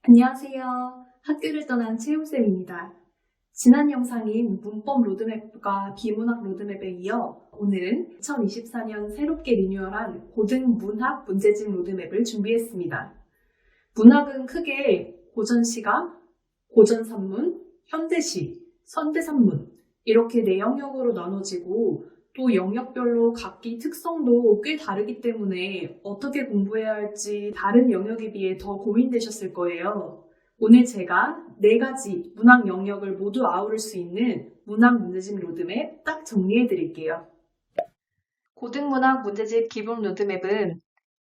안녕하세요. 학교를 떠난 채용쌤입니다. 지난 영상인 문법 로드맵과 비문학 로드맵에 이어 오늘은 2024년 새롭게 리뉴얼한 고등문학 문제집 로드맵을 준비했습니다. 문학은 크게 고전시가, 고전산문, 현대시, 선대산문 이렇게 네 영역으로 나눠지고 또 영역별로 각기 특성도 꽤 다르기 때문에 어떻게 공부해야 할지 다른 영역에 비해 더 고민되셨을 거예요. 오늘 제가 4가지 문학 영역을 모두 아우를 수 있는 문학 문제집 로드맵 딱 정리해 드릴게요. 고등문학 문제집 기본 로드맵은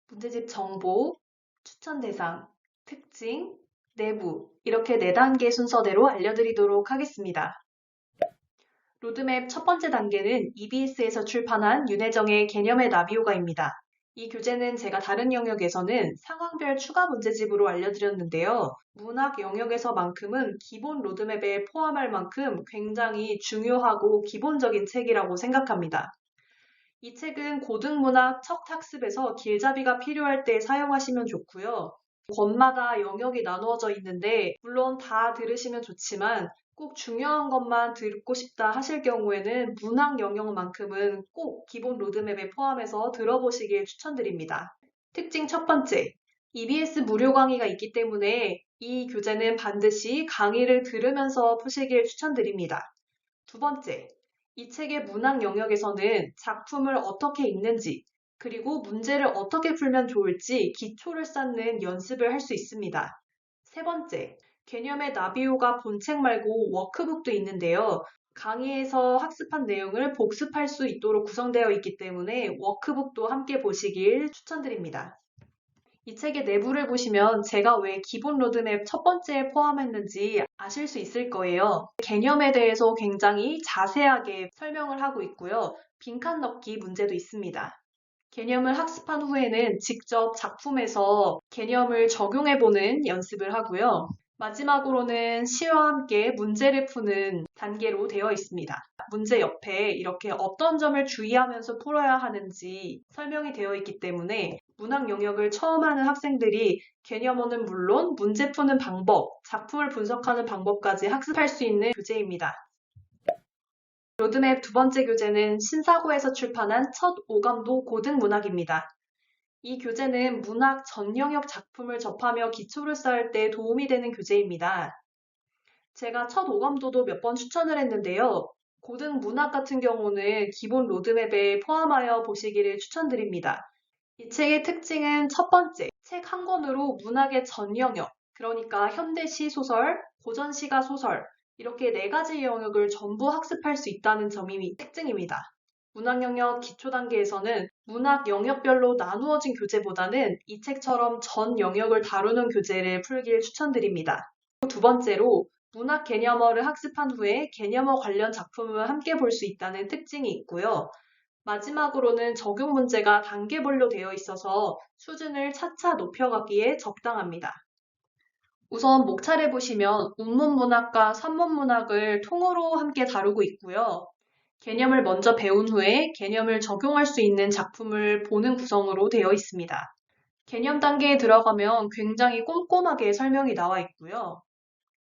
문제집 정보, 추천 대상, 특징, 내부 이렇게 4단계 순서대로 알려드리도록 하겠습니다. 로드맵 첫 번째 단계는 EBS에서 출판한 윤혜정의 개념의 나비효과입니다. 이 교재는 제가 다른 영역에서는 상황별 추가 문제집으로 알려드렸는데요. 문학 영역에서만큼은 기본 로드맵에 포함할 만큼 굉장히 중요하고 기본적인 책이라고 생각합니다. 이 책은 고등문학 첫 학습에서 길잡이가 필요할 때 사용하시면 좋고요. 권마다 영역이 나누어져 있는데 물론 다 들으시면 좋지만 꼭 중요한 것만 듣고 싶다 하실 경우에는 문학 영역만큼은 꼭 기본 로드맵에 포함해서 들어보시길 추천드립니다. 특징 첫 번째, EBS 무료 강의가 있기 때문에 이 교재는 반드시 강의를 들으면서 푸시길 추천드립니다. 두 번째, 이 책의 문학 영역에서는 작품을 어떻게 읽는지 그리고 문제를 어떻게 풀면 좋을지 기초를 쌓는 연습을 할 수 있습니다. 세 번째, 개념의 나비효가 본책 말고 워크북도 있는데요. 강의에서 학습한 내용을 복습할 수 있도록 구성되어 있기 때문에 워크북도 함께 보시길 추천드립니다. 이 책의 내부를 보시면 제가 왜 기본 로드맵 첫 번째에 포함했는지 아실 수 있을 거예요. 개념에 대해서 굉장히 자세하게 설명을 하고 있고요. 빈칸 넣기 문제도 있습니다. 개념을 학습한 후에는 직접 작품에서 개념을 적용해보는 연습을 하고요. 마지막으로는 시와 함께 문제를 푸는 단계로 되어 있습니다. 문제 옆에 이렇게 어떤 점을 주의하면서 풀어야 하는지 설명이 되어 있기 때문에 문학 영역을 처음 하는 학생들이 개념어는 물론 문제 푸는 방법, 작품을 분석하는 방법까지 학습할 수 있는 교재입니다. 로드맵 두 번째 교재는 신사고에서 출판한 첫 오감도 고등문학입니다. 이 교재는 문학 전 영역 작품을 접하며 기초를 쌓을 때 도움이 되는 교재입니다. 제가 첫 오감도도 몇 번 추천을 했는데요. 고등문학 같은 경우는 기본 로드맵에 포함하여 보시기를 추천드립니다. 이 책의 특징은 첫 번째, 책 한 권으로 문학의 전 영역, 그러니까 현대시 소설, 고전시가 소설, 이렇게 4가지 영역을 전부 학습할 수 있다는 점이 특징입니다. 문학 영역 기초 단계에서는 문학 영역별로 나누어진 교재보다는 이 책처럼 전 영역을 다루는 교재를 풀길 추천드립니다. 두 번째로 문학 개념어를 학습한 후에 개념어 관련 작품을 함께 볼 수 있다는 특징이 있고요. 마지막으로는 적용 문제가 단계별로 되어 있어서 수준을 차차 높여가기에 적당합니다. 우선 목차를 보시면 운문문학과 산문문학을 통으로 함께 다루고 있고요. 개념을 먼저 배운 후에 개념을 적용할 수 있는 작품을 보는 구성으로 되어 있습니다. 개념 단계에 들어가면 굉장히 꼼꼼하게 설명이 나와 있고요.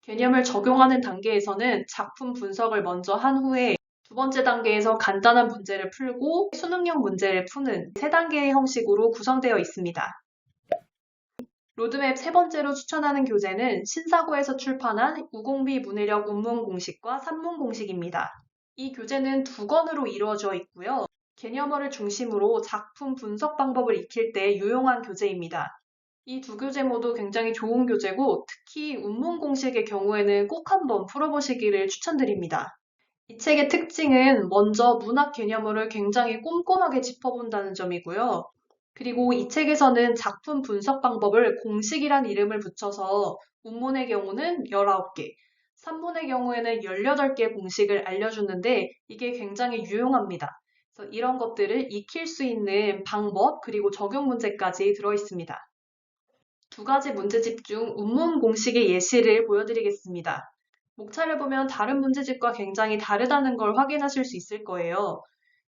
개념을 적용하는 단계에서는 작품 분석을 먼저 한 후에 두 번째 단계에서 간단한 문제를 풀고 수능형 문제를 푸는 3단계의 형식으로 구성되어 있습니다. 로드맵 세 번째로 추천하는 교재는 신사고에서 출판한 우공비 문해력 운문공식과 산문공식입니다. 이 교재는 2권으로 이루어져 있고요. 개념어를 중심으로 작품 분석 방법을 익힐 때 유용한 교재입니다. 이 두 교재 모두 굉장히 좋은 교재고 특히 운문공식의 경우에는 꼭 한번 풀어보시기를 추천드립니다. 이 책의 특징은 먼저 문학 개념어를 굉장히 꼼꼼하게 짚어본다는 점이고요. 그리고 이 책에서는 작품 분석 방법을 공식이란 이름을 붙여서 운문의 경우는 19개, 산문의 경우에는 18개 공식을 알려주는데 이게 굉장히 유용합니다. 그래서 이런 것들을 익힐 수 있는 방법 그리고 적용 문제까지 들어있습니다. 2가지 문제집 중 운문 공식의 예시를 보여드리겠습니다. 목차를 보면 다른 문제집과 굉장히 다르다는 걸 확인하실 수 있을 거예요.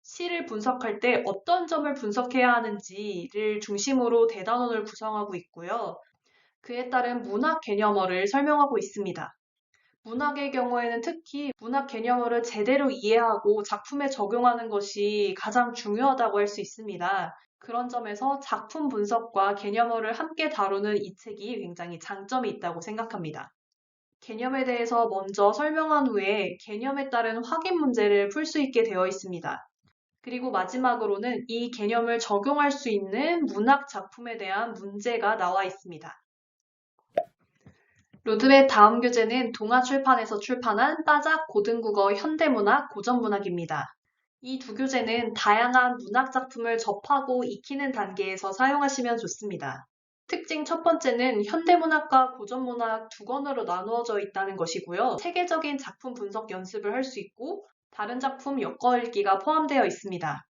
시를 분석할 때 어떤 점을 분석해야 하는지를 중심으로 대단원을 구성하고 있고요. 그에 따른 문학 개념어를 설명하고 있습니다. 문학의 경우에는 특히 문학 개념어를 제대로 이해하고 작품에 적용하는 것이 가장 중요하다고 할 수 있습니다. 그런 점에서 작품 분석과 개념어를 함께 다루는 이 책이 굉장히 장점이 있다고 생각합니다. 개념에 대해서 먼저 설명한 후에 개념에 따른 확인 문제를 풀 수 있게 되어 있습니다. 그리고 마지막으로는 이 개념을 적용할 수 있는 문학 작품에 대한 문제가 나와 있습니다. 로드맵 다음 교재는 동아출판에서 출판한 따작 고등국어 현대문학 고전문학입니다. 이 두 교재는 다양한 문학 작품을 접하고 익히는 단계에서 사용하시면 좋습니다. 특징 첫 번째는 현대문학과 고전문학 두 권으로 나누어져 있다는 것이고요. 체계적인 작품 분석 연습을 할 수 있고 다른 작품 엮어읽기가 포함되어 있습니다.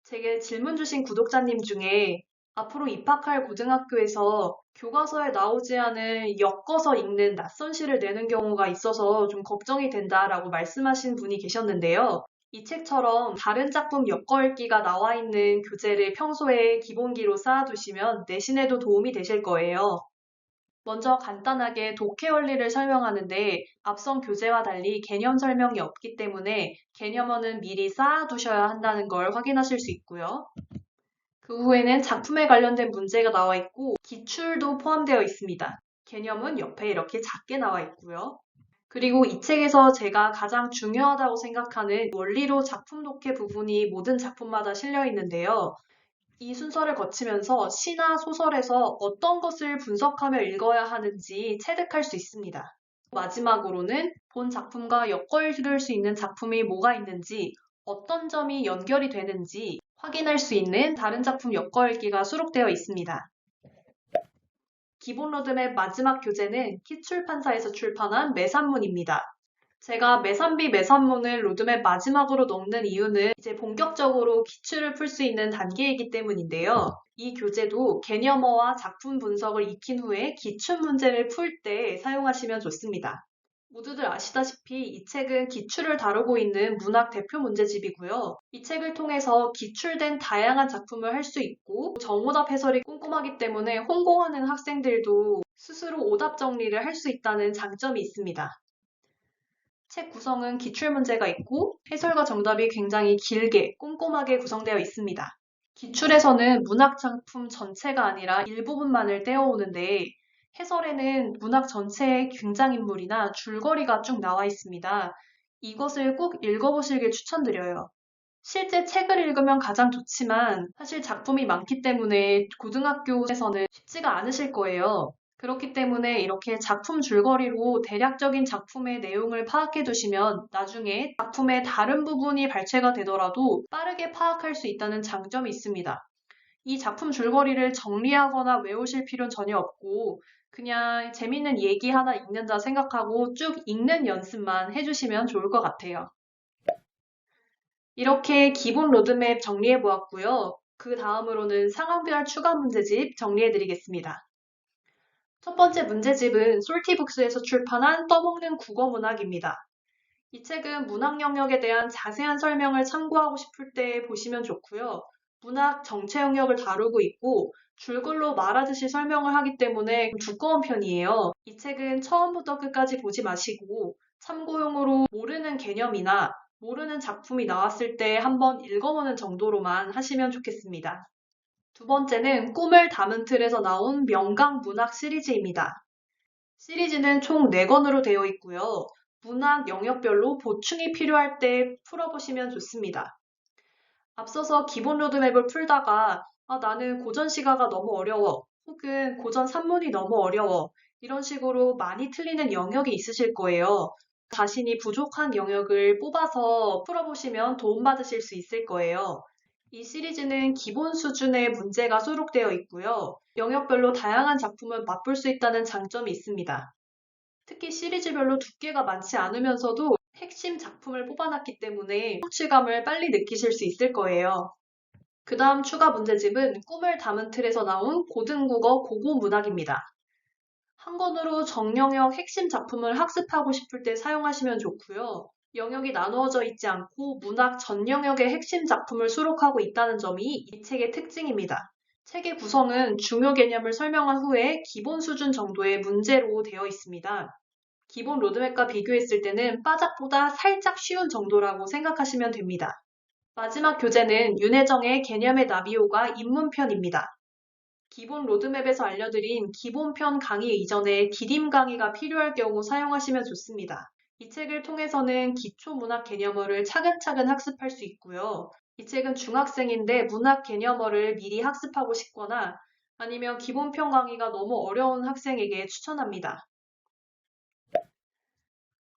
제게 질문 주신 구독자님 중에 앞으로 입학할 고등학교에서 교과서에 나오지 않은 엮어서 읽는 낯선 시를 내는 경우가 있어서 좀 걱정이 된다라고 말씀하신 분이 계셨는데요. 이 책처럼 다른 작품 엮어읽기가 나와 있는 교재를 평소에 기본기로 쌓아두시면 내신에도 도움이 되실 거예요. 먼저 간단하게 독해 원리를 설명하는데 앞선 교재와 달리 개념 설명이 없기 때문에 개념어는 미리 쌓아두셔야 한다는 걸 확인하실 수 있고요. 그 후에는 작품에 관련된 문제가 나와 있고 기출도 포함되어 있습니다. 개념은 옆에 이렇게 작게 나와 있고요. 그리고 이 책에서 제가 가장 중요하다고 생각하는 원리로 작품 독해 부분이 모든 작품마다 실려 있는데요. 이 순서를 거치면서 시나 소설에서 어떤 것을 분석하며 읽어야 하는지 체득할 수 있습니다. 마지막으로는 본 작품과 엮어읽을 수 있는 작품이 뭐가 있는지, 어떤 점이 연결이 되는지 확인할 수 있는 다른 작품 엮어읽기가 수록되어 있습니다. 기본 로드맵 마지막 교재는 키출판사에서 출판한 매산문입니다. 제가 매산비 매산문을 로드맵 마지막으로 넣는 이유는 이제 본격적으로 기출을 풀 수 있는 단계이기 때문인데요. 이 교재도 개념어와 작품 분석을 익힌 후에 기출 문제를 풀 때 사용하시면 좋습니다. 모두들 아시다시피 이 책은 기출을 다루고 있는 문학 대표 문제집이고요. 이 책을 통해서 기출된 다양한 작품을 할 수 있고 정오답 해설이 꼼꼼하기 때문에 홍보하는 학생들도 스스로 오답 정리를 할 수 있다는 장점이 있습니다. 책 구성은 기출문제가 있고 해설과 정답이 굉장히 길게 꼼꼼하게 구성되어 있습니다. 기출에서는 문학 작품 전체가 아니라 일부분만을 떼어오는데 해설에는 문학 전체의 등장인물이나 줄거리가 쭉 나와 있습니다. 이것을 꼭 읽어보시길 추천드려요. 실제 책을 읽으면 가장 좋지만 사실 작품이 많기 때문에 고등학교에서는 쉽지가 않으실 거예요. 그렇기 때문에 이렇게 작품 줄거리로 대략적인 작품의 내용을 파악해 두시면 나중에 작품의 다른 부분이 발췌가 되더라도 빠르게 파악할 수 있다는 장점이 있습니다. 이 작품 줄거리를 정리하거나 외우실 필요는 전혀 없고 그냥 재밌는 얘기 하나 읽는다 생각하고 쭉 읽는 연습만 해주시면 좋을 것 같아요. 이렇게 기본 로드맵 정리해 보았고요. 그 다음으로는 상황별 추가 문제집 정리해 드리겠습니다. 첫 번째 문제집은 솔티북스에서 출판한 떠먹는 국어문학입니다. 이 책은 문학 영역에 대한 자세한 설명을 참고하고 싶을 때 보시면 좋고요. 문학 정체 영역을 다루고 있고 줄글로 말하듯이 설명을 하기 때문에 두꺼운 편이에요. 이 책은 처음부터 끝까지 보지 마시고 참고용으로 모르는 개념이나 모르는 작품이 나왔을 때 한번 읽어보는 정도로만 하시면 좋겠습니다. 두 번째는 꿈을 담은 틀에서 나온 명강 문학 시리즈입니다. 시리즈는 총 4권으로 되어 있고요. 문학 영역별로 보충이 필요할 때 풀어보시면 좋습니다. 앞서서 기본 로드맵을 풀다가 나는 고전 시가가 너무 어려워 혹은 고전 산문이 너무 어려워 이런 식으로 많이 틀리는 영역이 있으실 거예요. 자신이 부족한 영역을 뽑아서 풀어보시면 도움받으실 수 있을 거예요. 이 시리즈는 기본 수준의 문제가 수록되어 있고요. 영역별로 다양한 작품을 맛볼 수 있다는 장점이 있습니다. 특히 시리즈별로 두께가 많지 않으면서도 핵심 작품을 뽑아놨기 때문에 성취감을 빨리 느끼실 수 있을 거예요. 그 다음 추가 문제집은 꿈을 담은 틀에서 나온 고등국어 고고문학입니다. 한 권으로 정영역 핵심 작품을 학습하고 싶을 때 사용하시면 좋고요. 영역이 나누어져 있지 않고 문학 전 영역의 핵심 작품을 수록하고 있다는 점이 이 책의 특징입니다. 책의 구성은 중요 개념을 설명한 후에 기본 수준 정도의 문제로 되어 있습니다. 기본 로드맵과 비교했을 때는 빠작보다 살짝 쉬운 정도라고 생각하시면 됩니다. 마지막 교재는 윤혜정의 개념의 나비호가 입문편입니다. 기본 로드맵에서 알려드린 기본편 강의 이전에 디딤 강의가 필요할 경우 사용하시면 좋습니다. 이 책을 통해서는 기초 문학 개념어를 차근차근 학습할 수 있고요. 이 책은 중학생인데 문학 개념어를 미리 학습하고 싶거나 아니면 기본편 강의가 너무 어려운 학생에게 추천합니다.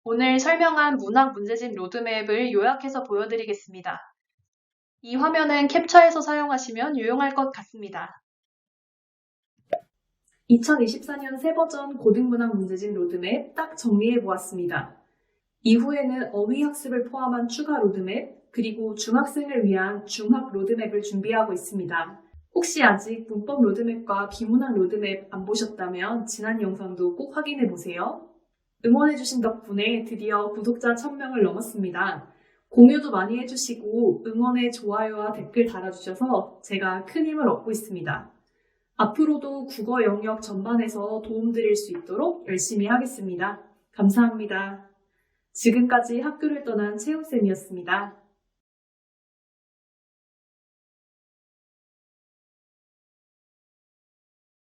오늘 설명한 문학 문제집 로드맵을 요약해서 보여드리겠습니다. 이 화면은 캡처해서 사용하시면 유용할 것 같습니다. 2024년 새 버전 고등문학 문제집 로드맵 딱 정리해보았습니다. 이후에는 어휘학습을 포함한 추가 로드맵, 그리고 중학생을 위한 중학 로드맵을 준비하고 있습니다. 혹시 아직 문법 로드맵과 비문학 로드맵 안 보셨다면 지난 영상도 꼭 확인해보세요. 응원해주신 덕분에 드디어 구독자 1000명을 넘었습니다. 공유도 많이 해주시고 응원의 좋아요와 댓글 달아주셔서 제가 큰 힘을 얻고 있습니다. 앞으로도 국어 영역 전반에서 도움드릴 수 있도록 열심히 하겠습니다. 감사합니다. 지금까지 학교를 떠난 채용쌤이었습니다.